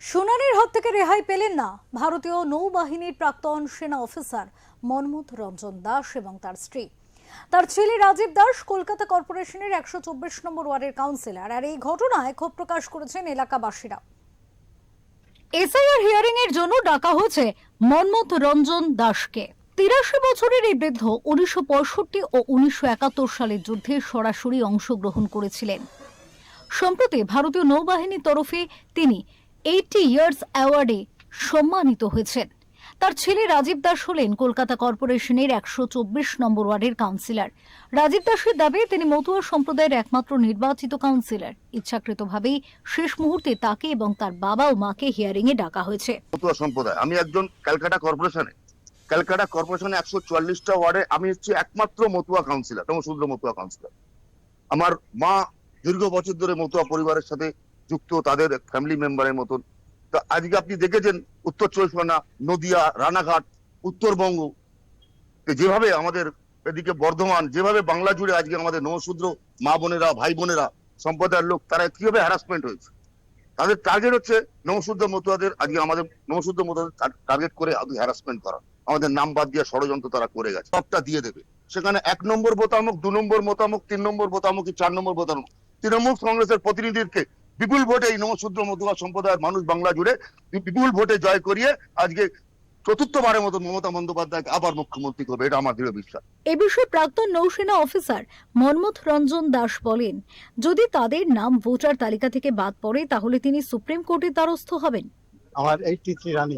শুনানির হাত থেকে রেহাই পেলেন না ভারতীয় নৌবাহিনীর প্রাক্তন সেনা অফিসার মনমথ রঞ্জন দাস এবং তার স্ত্রী। তার ছেলে রাজীব দাস কলকাতা কর্পোরেশনের 124 নম্বর ওয়ার্ডের কাউন্সিলর। আর এই ঘটনায় ক্ষোভ প্রকাশ করেছেন এলাকাবাসীরা। এসআইআর হিয়ারিং এর জন্য ডাকা হয়েছে মনমথ রঞ্জন দাসকে। 83 বছরের এই বৃদ্ধ 1965 ও 1971 সালের যুদ্ধে সরাসরি অংশগ্রহণ করেছিলেন। সম্প্রতি ভারতীয় নৌবাহিনীর তরফে তিনি 80 ইয়ার্স অ্যাওয়ার্ডে সম্মানিত হয়েছেন। তার ছেলে রাজীব দাস হলেন কলকাতা কর্পোরেশনের 124 নম্বর ওয়ার্ডের কাউন্সিলর। রাজীব দাসের দাবি তিনি মতুয়া সম্প্রদায়ের একমাত্র নির্বাচিত কাউন্সিলর। ইচ্ছাকৃতভাবেই শেষ মুহূর্তে তাকে এবং তার বাবা ও মাকে হিয়ারিং এ ডাকা হয়েছে। মতুয়া সম্প্রদায়, আমি একজন ক্যালকাটা কর্পোরেশনে 144টা ওয়ার্ডে আমি হচ্ছে একমাত্র মতুয়া কাউন্সিলর, নমশূদ্র মতুয়া কাউন্সিলর। আমার মা দীর্ঘ বছর ধরে মতুয়া পরিবারের সাথে যুক্ত, তাদের ফ্যামিলি মেম্বারের মতন। তো আজকে আপনি দেখেছেন উত্তর চব্বিশ পরগনা, নদিয়া, রানাঘাট, উত্তরবঙ্গ, যেভাবে আমাদের এদিকে বর্ধমান, যেভাবে বাংলা জুড়ে আজকে আমাদের নমশূদ্র মা বোনেরা, ভাই বোনেরা, সম্প্রদায়ের লোক, তারা কিভাবে হ্যারাসমেন্ট হয়েছে। তাদের টার্গেট হচ্ছে নমশূদ্র মতুয়াদের, আজকে আমাদের নমশূদ্র মতুয়াদের টার্গেট করে হ্যারাসমেন্ট করা, আমাদের নাম বাদ দিয়ে ষড়যন্ত্র তারা করে গেছে। সবটা দিয়ে দেবে, সেখানে 1 নম্বর বোতামক, 2 নম্বর বোতামক, 3 নম্বর বোতামক, 4 নম্বর বোতামক। তৃণমূল কংগ্রেসের প্রতিনিধিকে বিপুল ভোটে এই নমশূদ্র মতুয়া সম্প্রদায়ের মানুষ বাংলা জুড়ে বিপুল ভোটে জয় করিয়ে আজকে চতুর্থবারের মতো মমতা বন্দ্যোপাধ্যায়কে আবার মুখ্যমন্ত্রী করবে, এটা আমার দৃঢ় বিশ্বাস। এ বিষয়ে প্রাক্তন নৌসেনা অফিসার মনমথ রঞ্জন দাস বলেন, যদি তাদের নাম ভোটার তালিকা থেকে বাদ পড়ে তাহলে তিনি সুপ্রিম কোর্টের দ্বারস্থ হবেন। আমার 83 রানি।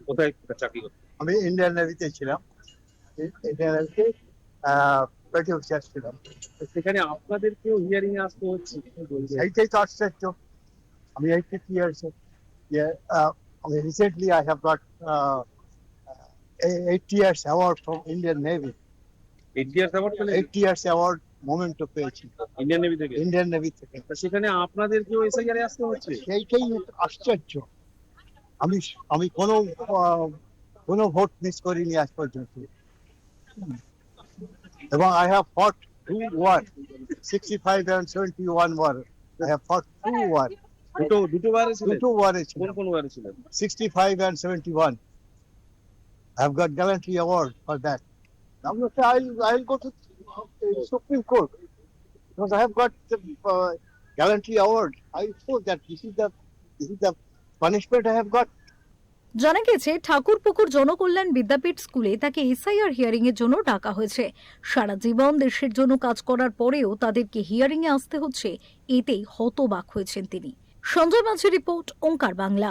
কোথায় চাকরি করতেন? আমি ইন্ডিয়ান নেভিতে ছিলাম। ইন্ডিয়ান নেভিতে পেটি অফিসার ছিলাম। সেখানে আপনাদেরকেও হিয়ারিং এ আসতে হচ্ছে, এইটাই তো আশ্চর্য। আমি 83 ইয়ার্স, আমি recently I have got 80 years award from Indian navy. 8 years award পেলেন 80 ইয়ার্স অ্যাওয়ার্ড মোমেন্ট পেয়েছি ইন্ডিয়ান নেভি থেকে। ইন্ডিয়ান নেভি থেকে। তা সেখানে আপনাদেরকেও এসআইআর এ আসতে হচ্ছে, সেইটাই আশ্চর্য। আমি কোনো ভোট মিস করিনি আজ পর্যন্ত। এবং I have fought 2 war, 65 and 71 war. I have fought 2 war. দুটো বারে ছিলেন? 2 war কোন বারে ছিলেন? 65 and 71. I have got gallantry award for that. Now I'll go to Supreme Court because I have got the gallantry award. I feel that this is the punishment I have got. জানা গেছে ঠাকুরপুকুর জনকল্যাণ বিদ্যাপীঠ স্কুলে তাকে SIR hearing এর জন্য ডাকা হয়েছে। সারা জীবন দেশের জন্য কাজ করার পরেও তাদেরকে হিয়ারিং এ আসতে হচ্ছে, এতেই হতবাক হয়েছেন তিনি। সঞ্জয় মাঝির রিপোর্ট, ওঙ্কার বাংলা।